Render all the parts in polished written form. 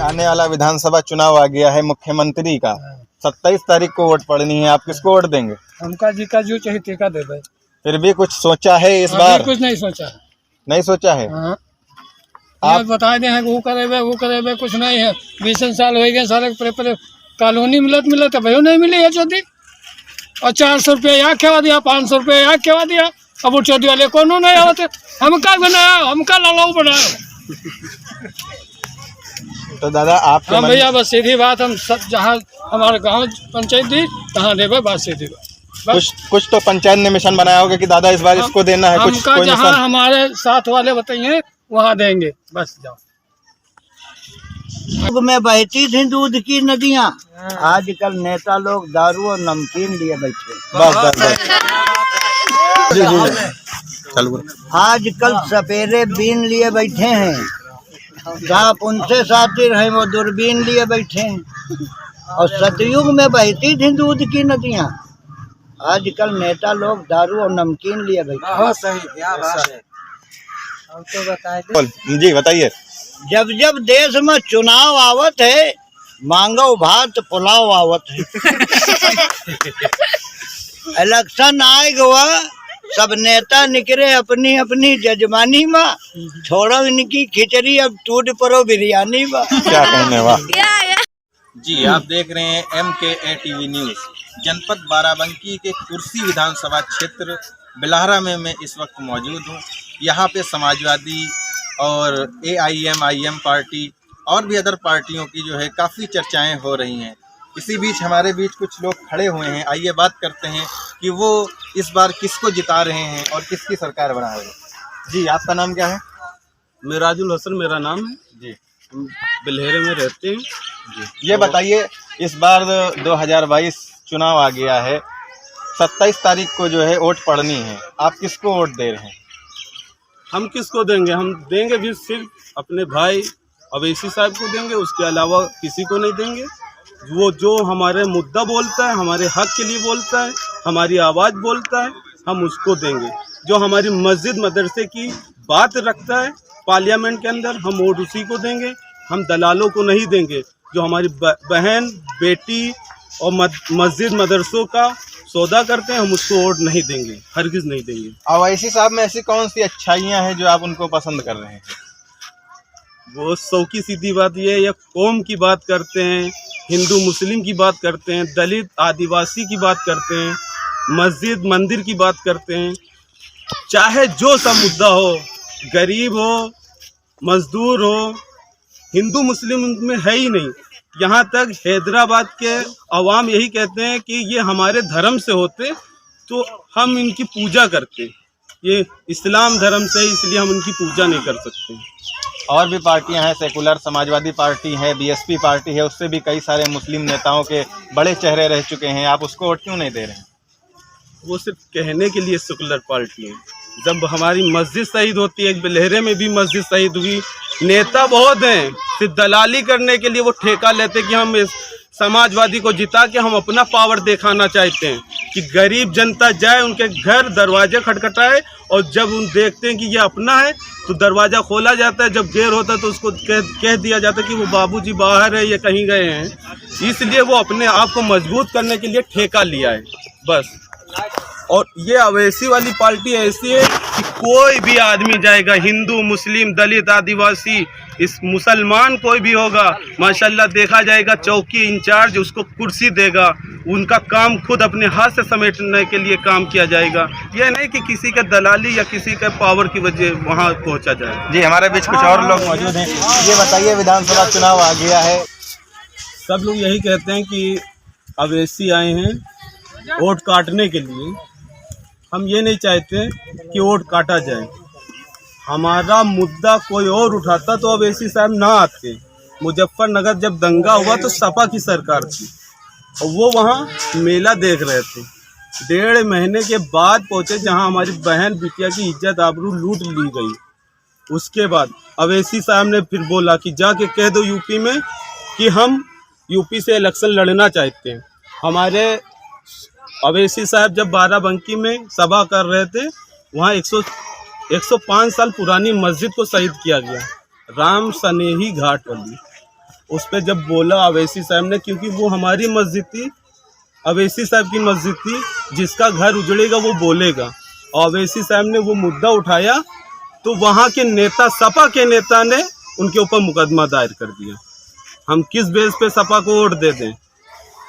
आने वाला विधानसभा चुनाव आ गया है मुख्यमंत्री का। 27 तारीख को वोट पड़नी है, आप किसको वोट देंगे? हमका जी का जो चाहिए टीका दे भाई। फिर भी कुछ सोचा है इस बार? कुछ नहीं सोचा। नहीं सोचा है? आप बता दे हैं वो करे कुछ नहीं है। 20 साल हो गए सारे पेपर कॉलोनी मिलत है भयो नहीं मिली है चौधरी। और 400 रुपया यहाँ खेवा दिया, 500 रुपया यहाँ खेवा दिया। अब वो चौधरी वाले कोनो नहीं होते, हमका बनाया, हमका लालाऊ बनाया। तो दादा आप हम भैया बस सीधी बात, हम सब जहाँ हमारे गांव पंचायत दी तहाँ देवे बात सीधी बात। कुछ तो पंचायत ने मिशन बनाया होगा कि दादा इस बार इसको देना है। कुछ कोई जहाँ हमारे साथ वाले बताइए वहाँ देंगे, बस जाओ। में बहती थी दूध की नदियाँ, आजकल नेता लोग दारू और नमकीन लिए बैठे। बस आजकल सपेरे बीन लिए बैठे हैं, जहाँ उनसे साथी रहे वो दूरबीन लिए बैठे हैं। और सतयुग में बहती थी दूध की नदियाँ, आजकल नेता लोग दारू और नमकीन लिए बैठे। बहुत सही, क्या बात है। हम तो बताए जी बताइए। जब जब देश में चुनाव आवत है, मांगो भात पुलाव आवत है। इलेक्शन आए हुआ, सब नेता निकले अपनी अपनी जजमानी में, छोड़ो इनकी खिचड़ी अब टूट पड़ो बिरयानी में। क्या कहने वाह। जी आप देख रहे हैं MKA TV न्यूज। जनपद बाराबंकी के कुर्सी विधानसभा क्षेत्र बिलाहरा में मैं इस वक्त मौजूद हूँ। यहाँ पे समाजवादी और AIM पार्टी और भी अदर पार्टियों की जो है काफ़ी चर्चाएं हो रही हैं। इसी बीच हमारे बीच कुछ लोग खड़े हुए हैं। आइए बात करते हैं कि वो इस बार किसको जिता रहे हैं और किसकी सरकार बना है। जी आपका नाम क्या है? मिराजुल हसन मेरा नाम है जी। हम बिलहेरे में रहते हैं जी। ये बताइए, इस बार 2022 चुनाव आ गया है, 27 तारीख को जो है वोट पड़नी है, आप किसको वोट दे रहे हैं? हम किसको देंगे? हम देंगे भी सिर्फ अपने भाई अवैसी साहब को देंगे, उसके अलावा किसी को नहीं देंगे। वो जो हमारे मुद्दा बोलता है, हमारे हक के लिए बोलता है, हमारी आवाज़ बोलता है, हम उसको देंगे। जो हमारी मस्जिद मदरसे की बात रखता है पार्लियामेंट के अंदर, हम वोट उसी को देंगे। हम दलालों को नहीं देंगे। जो हमारी बहन बेटी और मस्जिद मदरसों का सौदा करते हैं, हम उसको वोट नहीं देंगे, हरगिज नहीं देंगे। अवैसी साहब में ऐसी कौन सी अच्छाइयाँ हैं जो आप उनको पसंद कर रहे हैं? वो सौ की सीधी बात ये है, या कौम की बात करते हैं, हिंदू मुस्लिम की बात करते हैं, दलित आदिवासी की बात करते हैं, मस्जिद मंदिर की बात करते हैं। चाहे जो सा मुद्दा हो, गरीब हो मजदूर हो, हिंदू मुस्लिम में है ही नहीं। यहाँ तक हैदराबाद के अवाम यही कहते हैं कि ये हमारे धर्म से होते तो हम इनकी पूजा करते, ये इस्लाम धर्म से, इसलिए हम इनकी पूजा नहीं कर सकते। और भी पार्टियां हैं, सेकुलर समाजवादी पार्टी है, BSP पार्टी है, उससे भी कई सारे मुस्लिम नेताओं के बड़े चेहरे रह चुके हैं, आप उसको वोट क्यों नहीं दे रहे हैं? वो सिर्फ कहने के लिए सेकुलर पार्टी है। जब हमारी मस्जिद शहीद होती है, एक बिलहेरे में भी मस्जिद शहीद हुई, नेता बहुत हैं, सिर्फ दलाली करने के लिए वो ठेका लेते कि हम इस समाजवादी को जिता के हम अपना पावर दिखाना चाहते हैं कि गरीब जनता जाए उनके घर दरवाजे खटखटाए, और जब उन देखते हैं कि ये अपना है तो दरवाज़ा खोला जाता है, जब गैर होता है तो उसको कह दिया जाता है कि वो बाबूजी बाहर है, ये कहीं गए हैं। इसलिए वो अपने आप को मजबूत करने के लिए ठेका लिया है बस। और ये अवैसी वाली पार्टी ऐसी है कि कोई भी आदमी जाएगा, हिंदू मुस्लिम दलित आदिवासी इस मुसलमान कोई भी होगा, माशाल्लाह देखा जाएगा, चौकी इंचार्ज उसको कुर्सी देगा, उनका काम खुद अपने हाथ से समेटने के लिए काम किया जाएगा। ये नहीं कि किसी के दलाली या किसी के पावर की वजह वहाँ पहुँचा जाए। जी हमारे बीच कुछ और लोग मौजूद हैं। ये बताइए, विधानसभा चुनाव आ गया है, सब लोग यही कहते हैं कि अवैसी आए हैं वोट काटने के लिए। हम ये नहीं चाहते कि वोट काटा जाए। हमारा मुद्दा कोई और उठाता तो अवैसी साहब ना आते। मुजफ्फरनगर जब दंगा हुआ तो सपा की सरकार थी और वो वहाँ मेला देख रहे थे। 1.5 महीने के बाद पहुँचे जहाँ हमारी बहन बिटिया की इज्जत आबरू लूट ली गई। उसके बाद अवैसी साहब ने फिर बोला कि जाके कह दो यूपी में कि हम यूपी से इलेक्शन लड़ना चाहते हैं। हमारे अवैसी साहब जब बाराबंकी में सभा कर रहे थे, वहाँ 105 साल पुरानी मस्जिद को शहीद किया गया, राम सनेही घाट वाली। उस पर जब बोला अवैसी साहब ने, क्योंकि वो हमारी मस्जिद थी, अवैसी साहब की मस्जिद थी, जिसका घर उजड़ेगा वो बोलेगा। और अवैसी साहब ने वो मुद्दा उठाया तो वहाँ के नेता, सपा के नेता ने उनके ऊपर मुकदमा दायर कर दिया। हम किस बेस पे सपा को वोट दे दें?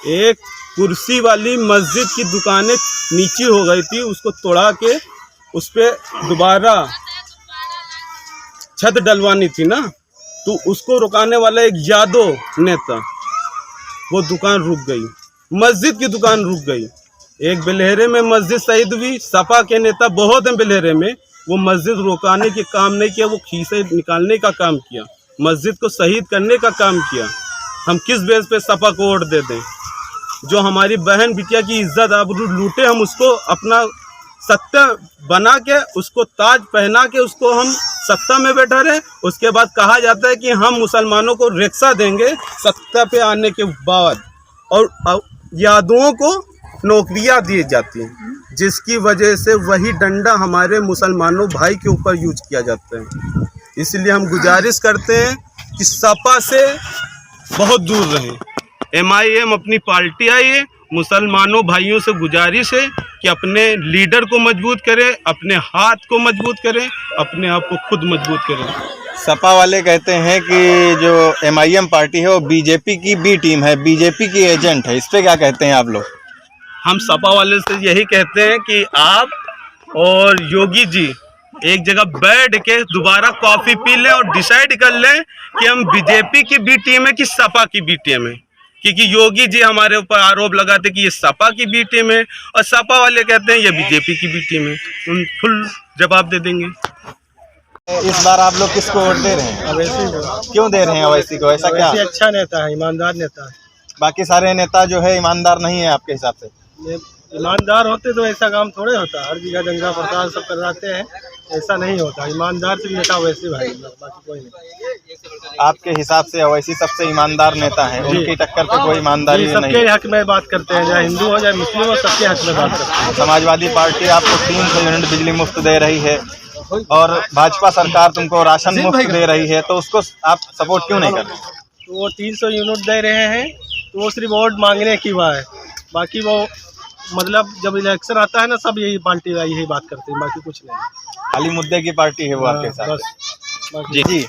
एक कुर्सी वाली मस्जिद की दुकानें नीची हो गई थी, उसको तोड़ा के उस पर दोबारा छत डलवानी थी ना, तो उसको रुकाने वाला एक यादव नेता, वो दुकान रुक गई, मस्जिद की दुकान रुक गई। एक बेलहरे में मस्जिद शहीद हुई, सपा के नेता बहुत हैं बेलहरे में, वो मस्जिद रोकाने के काम नहीं किया, वो खीसे निकालने का काम किया, मस्जिद को शहीद करने का काम किया। हम किस बेस पे सपा को वोट दे दें? जो हमारी बहन बिटिया की इज्जत आबरू लूटे, हम उसको अपना सत्ता बना के, उसको ताज पहना के, उसको हम सत्ता में बैठा रहे। उसके बाद कहा जाता है कि हम मुसलमानों को रिक्शा देंगे सत्ता पे आने के बाद, और यादवों को नौकरियां दी जाती हैं, जिसकी वजह से वही डंडा हमारे मुसलमानों भाई के ऊपर यूज किया जाता है। इसलिए हम गुजारिश करते हैं कि सपा से बहुत दूर रहें। MIM अपनी पार्टी आई है, मुसलमानों भाइयों से गुजारिश है कि अपने लीडर को मजबूत करें, अपने हाथ को मजबूत करें, अपने आप को खुद मजबूत करें। सपा वाले कहते हैं कि जो MIM पार्टी है वो बीजेपी की बी टीम है, बीजेपी की एजेंट है, इस पे क्या कहते हैं आप लोग? हम सपा वाले से यही कहते हैं कि आप और योगी जी एक जगह बैठ के दोबारा कॉफी पी लें और डिसाइड कर लें कि हम बीजेपी की बी टीम है कि सपा की बी टीम है। क्योंकि योगी जी हमारे ऊपर आरोप लगाते कि ये सपा की बी टीम है, और सपा वाले कहते हैं ये बीजेपी की बी टीम है। उन फुल जवाब दे देंगे। इस बार आप लोग किसको वोट दे रहे हैं? अवैसी को। क्यों दे रहे हैं अवैसी को? ऐसा क्या? अवैसी अच्छा नेता है, ईमानदार नेता है। बाकी सारे नेता जो है ईमानदार नहीं है आपके हिसाब से? ये ईमानदार होते तो ऐसा काम थोड़े होता, हर जगह दंगा फसाद सब कराते हैं, ऐसा नहीं होता। ईमानदार से नेता अवैसी भाई, बाकी कोई नहीं। आपके हिसाब से अवैसी सबसे ईमानदार नेता है, उनकी टक्कर पे कोई ईमानदारी नहीं सबके है? हक में बात करते हैं, चाहे हिंदू हो चाहे मुस्लिम हो, सबके हक में बात करते हैं। समाजवादी पार्टी आपको 300 यूनिट बिजली मुफ्त दे रही है और भाजपा सरकार तुमको राशन मुफ्त दे रही है, तो उसको आप सपोर्ट क्यों नहीं कर रहे? तो वो 300 यूनिट दे रहे हैं तो वो सिर्फ वोट मांगने की बात है, बाकी वो मतलब जब इलेक्शन आता है ना, सब यही पार्टी यही बात करते हैं, बाकी कुछ नहीं। खाली मुद्दे की पार्टी है वो आपके हिसाब बस से? बाकी जी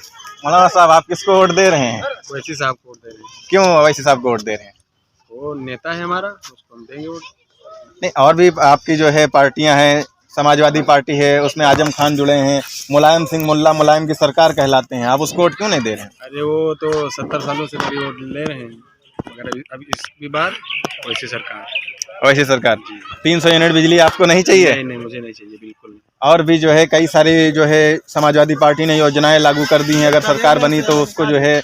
मौलाना साहब, आप किसको वोट दे रहे हैं? वैसी साहब को वोट दे रहे हैं। क्यों अवैसी साहब को वोट दे रहे हैं? वो नेता है हमारा, उसको हम देंगे वोट। नहीं, और भी आपकी जो है पार्टियां हैं, समाजवादी पार्टी है, उसमें आजम खान जुड़े हैं, मुलायम सिंह मुल्ला मुलायम की सरकार कहलाते हैं, आप उसको वोट क्यों नहीं दे रहे हैं? अरे वो तो 70 सालों से मेरी वोट ले रहे हैं, मगर अब इस बार वैसी सरकार 300 यूनिट बिजली आपको नहीं चाहिए? नहीं, मुझे नहीं चाहिए, बिल्कुल नहीं। और भी जो है कई सारी जो है समाजवादी पार्टी ने योजनाएं लागू कर दी हैं, अगर सरकार बनी तो उसको जो है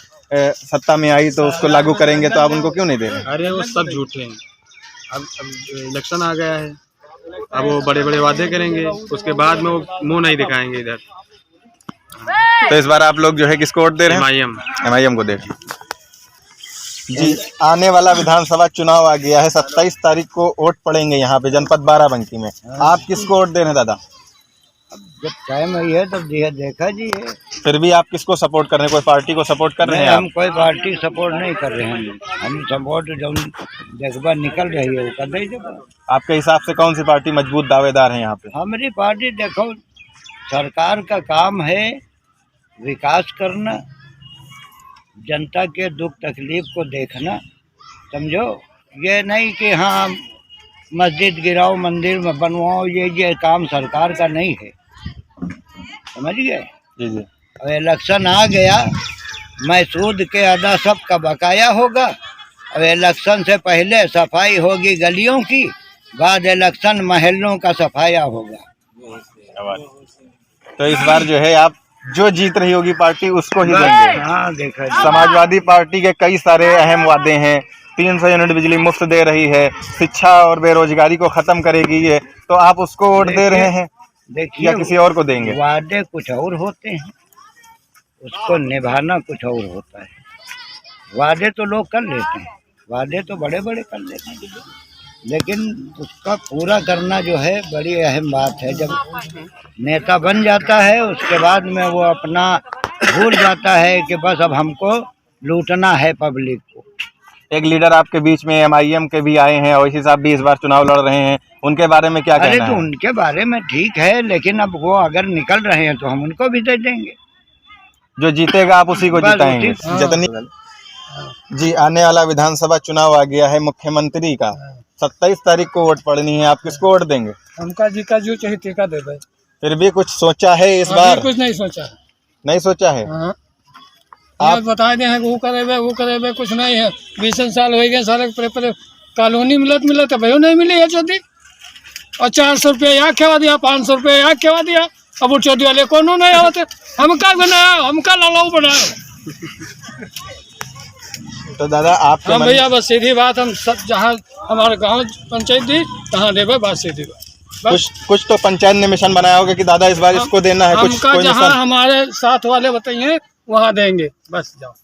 सत्ता में आई तो उसको लागू करेंगे, तो आप उनको क्यों नहीं दे रहे? अरे वो सब झूठे हैं। अब इलेक्शन आ गया है, अब वो बड़े बड़े वादे करेंगे, उसके बाद में वो मुंह नहीं दिखाएंगे इधर। तो इस बार आप लोग जो है किसको वोट दे रहे हैं? MIM को दे रहे हैं। जी, आने वाला विधानसभा चुनाव आ गया है, 27 तारीख को वोट पड़ेंगे यहाँ पे जनपद बाराबंकी में। आप किसको वोट दे रहे हैं दादा? जब टाइम आई है तब देखा जी है। फिर भी आप किसको सपोर्ट कर रहे हैं? कोई पार्टी को सपोर्ट कर रहे हैं हम आप? कोई पार्टी सपोर्ट नहीं कर रहे हैं, हम सपोर्ट जो देखबा निकल रही है वो कर रही है। आपके हिसाब से कौन सी पार्टी मजबूत दावेदार है यहाँ पे? हमारी पार्टी देखो, सरकार का काम है विकास करना, जनता के दुख तकलीफ को देखना, समझो। ये नहीं कि हाँ मस्जिद गिराओ, मंदिर में बनवाओ, ये काम सरकार का नहीं है, समझ गए? जी जी। अब इलेक्शन आ गया, महसूद के अदा सब का बकाया होगा। अब इलेक्शन से पहले सफाई होगी गलियों की, बाद इलेक्शन महलों का सफाया होगा। तो इस बार जो है आप जो जीत रही होगी पार्टी उसको ही देंगे? हाँ, देखा समाजवादी पार्टी के कई सारे अहम वादे हैं, 300 यूनिट बिजली मुफ्त दे रही है, शिक्षा और बेरोजगारी को खत्म करेगी ये, तो आप उसको वोट दे रहे हैं देखिए, या किसी और को देंगे? वादे कुछ और होते हैं, उसको निभाना कुछ और होता है। वादे तो लोग कर लेते हैं, वादे तो बड़े बड़े कर लेते हैं, लेकिन उसका पूरा करना जो है बड़ी अहम बात है। जब नेता बन जाता है उसके बाद में वो अपना भूल जाता है कि बस अब हमको लूटना है पब्लिक को। एक लीडर आपके बीच में MIM के भी आए हैं, ओवैसी साहब भी इस बार चुनाव लड़ रहे हैं, उनके बारे में क्या अरे कहना तो है? उनके बारे में ठीक है, लेकिन अब वो अगर निकल रहे हैं तो हम उनको भी दे देंगे। जो जीतेगा आप उसी को बस जिताएंगे। उसी- जितनी जी आने वाला विधानसभा चुनाव आ गया है मुख्यमंत्री का, 27 तारीख को वोट पड़नी है, आप किसको वोट देंगे? हमका जी का जो चाहिए टीका दे भाई। फिर भी कुछ सोचा है इस अभी बार? कुछ नहीं सोचा है। नहीं सोचा है। हाँ। आप- आप बता दे हैं वो करे कुछ नहीं है। 20 साल हो गए सारे पेपर कॉलोनी मिलत है भयो नहीं मिली है चौधरी। और 400 रुपया यहाँ खेवा दिया, 500 रुपया यहाँ खेवा दिया। अब वो चौधरी वाले कोनो नहीं आवते, हमका बनाया, हमका लालाऊ बनाया। तो दादा आपके हम मन- भैया बस सीधी बात, हम सब जहाँ हमारे गांव पंचायत दी तहाँ देवे, बात सीधी बात। कुछ तो पंचायत ने मिशन बनाया होगा कि दादा इस बार इसको देना है, कुछ हमका कोई जहाँ मिशन? हमारे साथ वाले बताइए वहाँ देंगे, बस जाओ।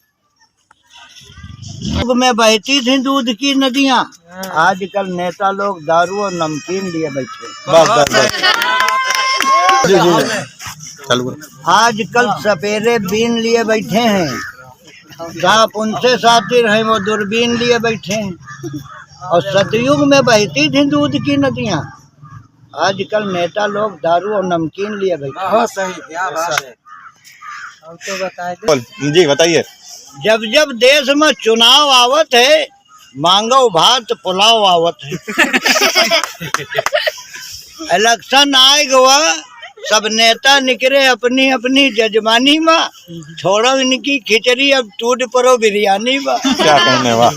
युग में बहती थी दूध की नदियाँ, आजकल नेता लोग दारू और नमकीन लिए बैठे। बस बस बस जी जी चलो। आजकल सपेरे बीन लिए बैठे हैं, जहाँ उनसे सातिर हैं वो दूरबीन लिए बैठे हैं। और सतयुग में बहती थी दूध की नदियाँ, आजकल नेता लोग दारू और नमकीन लिए बैठे। बहुत सही, क्या बात है। हम तो बताए जी बताइए। जब जब देश में चुनाव आवत है, मांगो भात पुलाव आवत है। इलेक्शन आए हुआ, सब नेता निकले अपनी अपनी जजमानी में, छोड़ो इनकी खिचड़ी अब टूट पड़ो बिरयानी में। क्या कहने वाह।